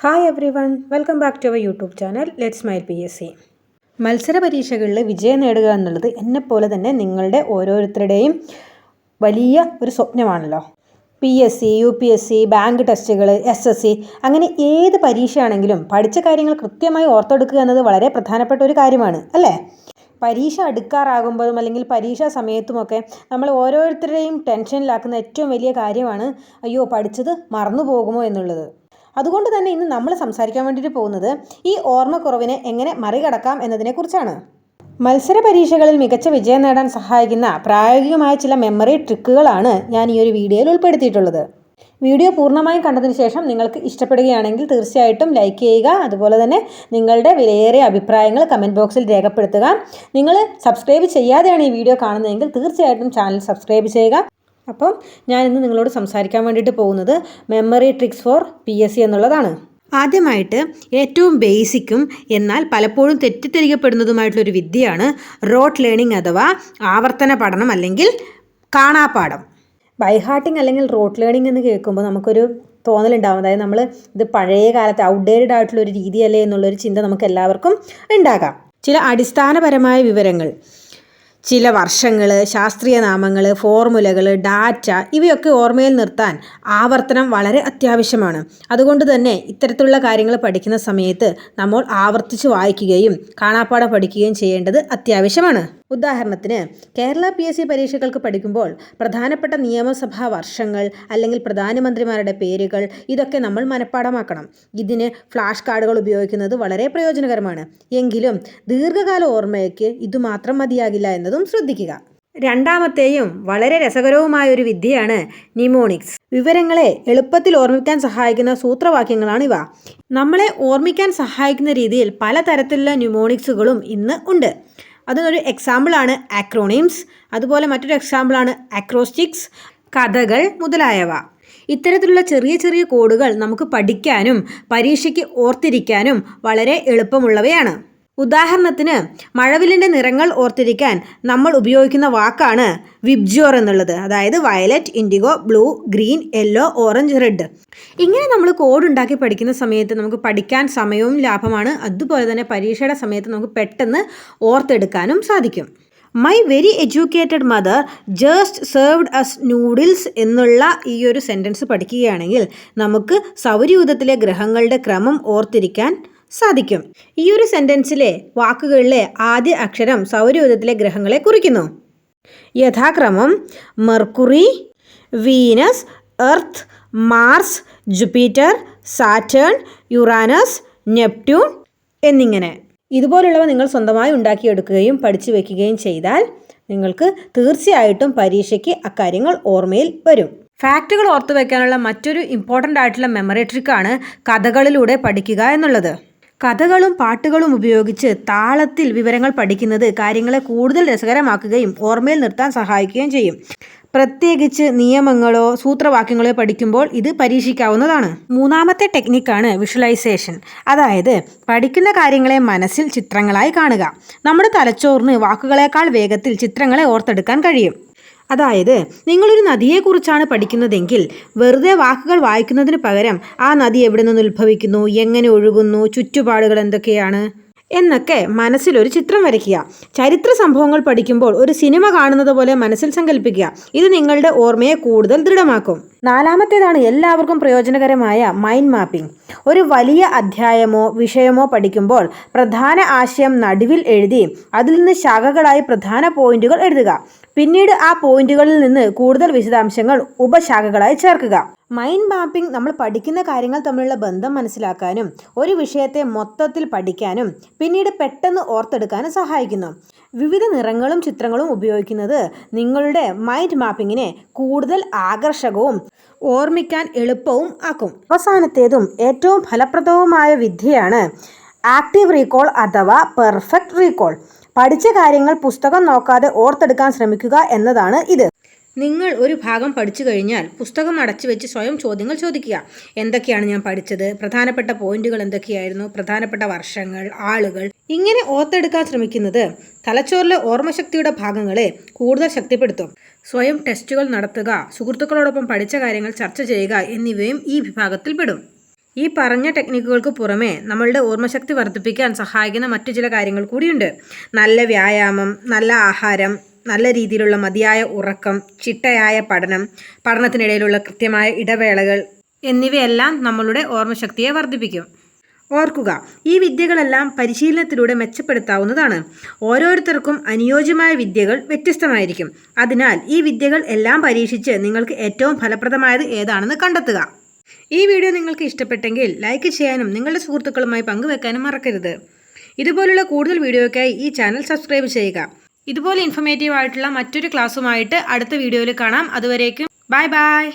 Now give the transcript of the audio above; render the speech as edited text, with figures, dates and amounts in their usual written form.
Hi everyone, welcome back to our YouTube channel let's smile PSC. മത്സര പരീക്ഷകളിൽ വിജയം നേടുക എന്നുള്ളത് എന്നെപ്പോലെ തന്നെ നിങ്ങളുടെ ഓരോരുത്തരുടെയും വലിയ ഒരു സ്വപ്നമാണല്ലോ. PSC, UPSC, ബാങ്ക് ടെസ്റ്റുകൾ, SSC അങ്ങനെ ഏത് പരീക്ഷയാണെങ്കിലും പഠിച്ച കാര്യങ്ങൾ കൃത്യമായി ഓർത്തെടുക്കുക എന്നത് വളരെ പ്രധാനപ്പെട്ട ഒരു കാര്യമാണ് അല്ലേ? പരീക്ഷ അടുക്കാറാകുമ്പോഴും അല്ലെങ്കിൽ പരീക്ഷാ സമയത്തുമൊക്കെ നമ്മൾ ഓരോരുത്തരുടെയും ടെൻഷനിലാക്കുന്ന ഏറ്റവും വലിയ കാര്യമാണ് അയ്യോ പഠിച്ചത് മറന്നു പോകുമോ എന്നുള്ളത്. അതുകൊണ്ട് തന്നെ ഇന്ന് നമ്മൾ സംസാരിക്കാൻ വേണ്ടിയിട്ട് പോകുന്നത് ഈ ഓർമ്മക്കുറവിനെ എങ്ങനെ മറികടക്കാം എന്നതിനെക്കുറിച്ചാണ്. മത്സര പരീക്ഷകളിൽ മികച്ച വിജയം നേടാൻ സഹായിക്കുന്ന പ്രായോഗികമായ ചില മെമ്മറി ട്രിക്കുകളാണ് ഞാൻ ഈ ഒരു വീഡിയോയിൽ ഉൾപ്പെടുത്തിയിട്ടുള്ളത്. വീഡിയോ പൂർണ്ണമായും കണ്ടതിന് ശേഷം നിങ്ങൾക്ക് ഇഷ്ടപ്പെടുകയാണെങ്കിൽ തീർച്ചയായിട്ടും ലൈക്ക് ചെയ്യുക. അതുപോലെ തന്നെ നിങ്ങളുടെ വിലയേറിയ അഭിപ്രായങ്ങൾ കമൻറ്റ് ബോക്സിൽ രേഖപ്പെടുത്തുക. നിങ്ങൾ സബ്സ്ക്രൈബ് ചെയ്യാതെയാണ് ഈ വീഡിയോ കാണുന്നതെങ്കിൽ തീർച്ചയായിട്ടും ചാനൽ സബ്സ്ക്രൈബ് ചെയ്യുക. അപ്പം ഞാൻ ഇന്ന് നിങ്ങളോട് സംസാരിക്കാൻ വേണ്ടിയിട്ട് പോകുന്നത് മെമ്മറി ട്രിക്സ് ഫോർ PSC എന്നുള്ളതാണ്. ആദ്യമായിട്ട് ഏറ്റവും ബേസിക്കും എന്നാൽ പലപ്പോഴും തെറ്റിദ്ധരിക്കപ്പെടുന്നതുമായിട്ടുള്ളൊരു വിദ്യയാണ് റോട്ട് ലേണിംഗ് അഥവാ ആവർത്തന പഠനം അല്ലെങ്കിൽ കാണാപ്പാഠം. ബൈഹാർട്ടിംഗ് അല്ലെങ്കിൽ റോട്ട് ലേണിംഗ് എന്ന് കേൾക്കുമ്പോൾ നമുക്കൊരു തോന്നലുണ്ടാവും, അതായത് നമ്മൾ ഇത് പഴയ കാലത്ത് ഔട്ട്ഡേറ്റഡ് ആയിട്ടുള്ളൊരു രീതിയല്ലേ എന്നുള്ളൊരു ചിന്ത നമുക്ക് എല്ലാവർക്കും ഉണ്ടാകാം. ചില അടിസ്ഥാനപരമായ വിവരങ്ങൾ, ചില വർഷങ്ങൾ, ശാസ്ത്രീയ നാമങ്ങൾ, ഫോർമുലകൾ, ഡാറ്റ ഇവയൊക്കെ ഓർമ്മയിൽ നിർത്താൻ ആവർത്തനം വളരെ അത്യാവശ്യമാണ്. അതുകൊണ്ട് തന്നെ ഇത്തരത്തിലുള്ള കാര്യങ്ങൾ പഠിക്കുന്ന സമയത്ത് നമ്മൾ ആവർത്തിച്ച് വായിക്കുകയും കാണാപ്പാഠം പഠിക്കുകയും ചെയ്യേണ്ടത് അത്യാവശ്യമാണ്. ഉദാഹരണത്തിന് കേരള PSC പരീക്ഷകൾക്ക് പഠിക്കുമ്പോൾ പ്രധാനപ്പെട്ട നിയമസഭാ വർഷങ്ങൾ അല്ലെങ്കിൽ പ്രധാനമന്ത്രിമാരുടെ പേരുകൾ ഇതൊക്കെ നമ്മൾ മനഃപ്പാഠമാക്കണം. ഇതിന് ഫ്ലാഷ് കാർഡുകൾ ഉപയോഗിക്കുന്നത് വളരെ പ്രയോജനകരമാണ്. എങ്കിലും ദീർഘകാല ഓർമ്മയ്ക്ക് ഇതുമാത്രം മതിയാകില്ല എന്നതും ശ്രദ്ധിക്കുക. രണ്ടാമത്തെയും വളരെ രസകരവുമായ ഒരു വിദ്യയാണ് നിമോണിക്സ്. വിവരങ്ങളെ എളുപ്പത്തിൽ ഓർമ്മിക്കാൻ സഹായിക്കുന്ന സൂത്രവാക്യങ്ങളാണ് ഇവ. നമ്മളെ ഓർമ്മിക്കാൻ സഹായിക്കുന്ന രീതിയിൽ പലതരത്തിലുള്ള ന്യൂമോണിക്സുകളും ഇന്ന് ഉണ്ട്. അതിനൊരു എക്സാമ്പിളാണ് ആക്രോണിംസ്, അതുപോലെ മറ്റൊരു എക്സാമ്പിളാണ് അക്രോസ്റ്റിക്സ്, കഥകൾ മുതലായവ. ഇത്തരത്തിലുള്ള ചെറിയ ചെറിയ കോഡുകൾ നമുക്ക് പഠിക്കാനും പരീക്ഷയ്ക്ക് ഓർത്തിരിക്കാനും വളരെ എളുപ്പമുള്ളവയാണ്. ഉദാഹരണത്തിന് മഴവില്ലിൻ്റെ നിറങ്ങൾ ഓർത്തിരിക്കാൻ നമ്മൾ ഉപയോഗിക്കുന്ന വാക്കാണ് വിബ്ജിയോർ എന്നുള്ളത്, അതായത് violet, IndiGo, blue, green, yellow, orange, red. ഇങ്ങനെ നമ്മൾ കോഡ് ഉണ്ടാക്കി പഠിക്കുന്ന സമയത്ത് നമുക്ക് പഠിക്കാൻ സമയവും ലാഭമാണ്. അതുപോലെ തന്നെ പരീക്ഷയുടെ സമയത്ത് നമുക്ക് പെട്ടെന്ന് ഓർത്തെടുക്കാനും സാധിക്കും. My very educated mother just served us noodles എന്നുള്ള ഈ ഒരു സെൻറ്റൻസ് പഠിക്കുകയാണെങ്കിൽ നമുക്ക് സൗരയൂഥത്തിലെ ഗ്രഹങ്ങളുടെ ക്രമം ഓർത്തിരിക്കാൻ സാധിക്കും. ഈ ഒരു സെൻറ്റൻസിലെ വാക്കുകളിലെ ആദ്യ അക്ഷരം സൗരയൂഥത്തിലെ ഗ്രഹങ്ങളെ കുറിക്കുന്നു. യഥാക്രമം Mercury, Venus, Earth, Mars, Jupiter, Saturn, Uranus, Neptune എന്നിങ്ങനെ. ഇതുപോലുള്ളവ നിങ്ങൾ സ്വന്തമായി ഉണ്ടാക്കിയെടുക്കുകയും പഠിച്ചു വയ്ക്കുകയും ചെയ്താൽ നിങ്ങൾക്ക് തീർച്ചയായിട്ടും പരീക്ഷയ്ക്ക് അക്കാര്യങ്ങൾ ഓർമ്മയിൽ വരും. ഫാക്റ്റുകൾ ഓർത്തു വയ്ക്കാനുള്ള മറ്റൊരു ഇമ്പോർട്ടൻ്റ് ആയിട്ടുള്ള മെമ്മറി ട്രിക്കാണ് കഥകളിലൂടെ പഠിക്കുക എന്നുള്ളത്. കഥകളും പാട്ടുകളും ഉപയോഗിച്ച് താളത്തിൽ വിവരങ്ങൾ പഠിക്കുന്നത് കാര്യങ്ങളെ കൂടുതൽ രസകരമാക്കുകയും ഓർമ്മയിൽ നിർത്താൻ സഹായിക്കുകയും ചെയ്യും. പ്രത്യേകിച്ച് നിയമങ്ങളോ സൂത്രവാക്യങ്ങളോ പഠിക്കുമ്പോൾ ഇത് പരീക്ഷിക്കാവുന്നതാണ്. മൂന്നാമത്തെ ടെക്നിക്കാണ് വിഷ്വലൈസേഷൻ, അതായത് പഠിക്കുന്ന കാര്യങ്ങളെ മനസ്സിൽ ചിത്രങ്ങളായി കാണുക. നമ്മുടെ തലച്ചോറിന് വാക്കുകളേക്കാൾ വേഗത്തിൽ ചിത്രങ്ങളെ ഓർത്തെടുക്കാൻ കഴിയും. അതായത് നിങ്ങളൊരു നദിയെക്കുറിച്ചാണ് പഠിക്കുന്നതെങ്കിൽ വെറുതെ വാക്കുകൾ വായിക്കുന്നതിന് പകരം ആ നദി എവിടെ നിന്ന് ഉത്ഭവിക്കുന്നു, എങ്ങനെ ഒഴുകുന്നു, ചുറ്റുപാടുകൾ എന്തൊക്കെയാണ് എന്നൊക്കെ മനസ്സിലൊരു ചിത്രം വരയ്ക്കുക. ചരിത്ര സംഭവങ്ങൾ പഠിക്കുമ്പോൾ ഒരു സിനിമ കാണുന്നത് പോലെ മനസ്സിൽ സങ്കല്പിക്കുക. ഇത് നിങ്ങളുടെ ഓർമ്മയെ കൂടുതൽ ദൃഢമാക്കും. നാലാമത്തേതാണ് എല്ലാവർക്കും പ്രയോജനകരമായ മൈൻഡ് മാപ്പിംഗ്. ഒരു വലിയ അധ്യായമോ വിഷയമോ പഠിക്കുമ്പോൾ പ്രധാന ആശയം നടുവിൽ എഴുതി അതിൽ നിന്ന് ശാഖകളായി പ്രധാന പോയിന്റുകൾ എഴുതുക. പിന്നീട് ആ പോയിന്റുകളിൽ നിന്ന് കൂടുതൽ വിശദാംശങ്ങൾ ഉപശാഖകളായി ചേർക്കുക. മൈൻഡ് മാപ്പിംഗ് നമ്മൾ പഠിക്കുന്ന കാര്യങ്ങൾ തമ്മിലുള്ള ബന്ധം മനസ്സിലാക്കാനും ഒരു വിഷയത്തെ മൊത്തത്തിൽ പഠിക്കാനും പിന്നീട് പെട്ടെന്ന് ഓർത്തെടുക്കാനും സഹായിക്കുന്നു. വിവിധ നിറങ്ങളും ചിത്രങ്ങളും ഉപയോഗിക്കുന്നത് നിങ്ങളുടെ മൈൻഡ് മാപ്പിങ്ങിനെ കൂടുതൽ ആകർഷകവും ഓർമ്മിക്കാൻ എളുപ്പവും ആക്കും. അവസാനത്തേതും ഏറ്റവും ഫലപ്രദവുമായ വിദ്യയാണ് ആക്റ്റീവ് റീകോൾ അഥവാ പെർഫെക്റ്റ് റീകോൾ. പഠിച്ച കാര്യങ്ങൾ പുസ്തകം നോക്കാതെ ഓർത്തെടുക്കാൻ ശ്രമിക്കുക എന്നതാണ് ഇത്. നിങ്ങൾ ഒരു ഭാഗം പഠിച്ചു കഴിഞ്ഞാൽ പുസ്തകം അടച്ചു വെച്ച് സ്വയം ചോദ്യങ്ങൾ ചോദിക്കുക. എന്തൊക്കെയാണ് ഞാൻ പഠിച്ചത്, പ്രധാനപ്പെട്ട പോയിന്റുകൾ എന്തൊക്കെയായിരുന്നു, പ്രധാനപ്പെട്ട വർഷങ്ങൾ, ആളുകൾ. ഇങ്ങനെ ഓർത്തെടുക്കാൻ ശ്രമിക്കുന്നത് തലച്ചോറിലെ ഓർമ്മശക്തിയുടെ ഭാഗങ്ങളെ കൂടുതൽ ശക്തിപ്പെടുത്തും. സ്വയം ടെസ്റ്റുകൾ നടത്തുക, സുഹൃത്തുക്കളോടൊപ്പം പഠിച്ച കാര്യങ്ങൾ ചർച്ച ചെയ്യുക എന്നിവയും ഈ വിഭാഗത്തിൽ പെടും. ഈ പറഞ്ഞ ടെക്നിക്കുകൾക്ക് പുറമെ നമ്മളുടെ ഓർമ്മശക്തി വർദ്ധിപ്പിക്കാൻ സഹായിക്കുന്ന മറ്റു ചില കാര്യങ്ങൾ കൂടിയുണ്ട്. നല്ല വ്യായാമം, നല്ല ആഹാരം, നല്ല രീതിയിലുള്ള മതിയായ ഉറക്കം, ചിട്ടയായ പഠനം, പഠനത്തിനിടയിലുള്ള കൃത്യമായ ഇടവേളകൾ എന്നിവയെല്ലാം നമ്മളുടെ ഓർമ്മശക്തിയെ വർദ്ധിപ്പിക്കും. ഓർക്കുക, ഈ വിദ്യകളെല്ലാം പരിശീലനത്തിലൂടെ മെച്ചപ്പെടുത്താവുന്നതാണ്. ഓരോരുത്തർക്കും അനുയോജ്യമായ വിദ്യകൾ വ്യത്യസ്തമായിരിക്കും. അതിനാൽ ഈ വിദ്യകൾ എല്ലാം പരീക്ഷിച്ച് നിങ്ങൾക്ക് ഏറ്റവും ഫലപ്രദമായത് ഏതാണെന്ന് കണ്ടെത്തുക. ഈ വീഡിയോ നിങ്ങൾക്ക് ഇഷ്ടപ്പെട്ടെങ്കിൽ ലൈക്ക് ചെയ്യാനും നിങ്ങളുടെ സുഹൃത്തുക്കളുമായി പങ്കുവെക്കാനും മറക്കരുത്. ഇതുപോലുള്ള കൂടുതൽ വീഡിയോയ്ക്കായി ഈ ചാനൽ സബ്സ്ക്രൈബ് ചെയ്യുക. ഇതുപോലെ ഇൻഫോർമേറ്റീവ് ആയിട്ടുള്ള മറ്റൊരു ക്ലാസ്സുമായിട്ട് അടുത്ത വീഡിയോയിൽ കാണാം. അതുവരേക്കും ബൈ ബൈ.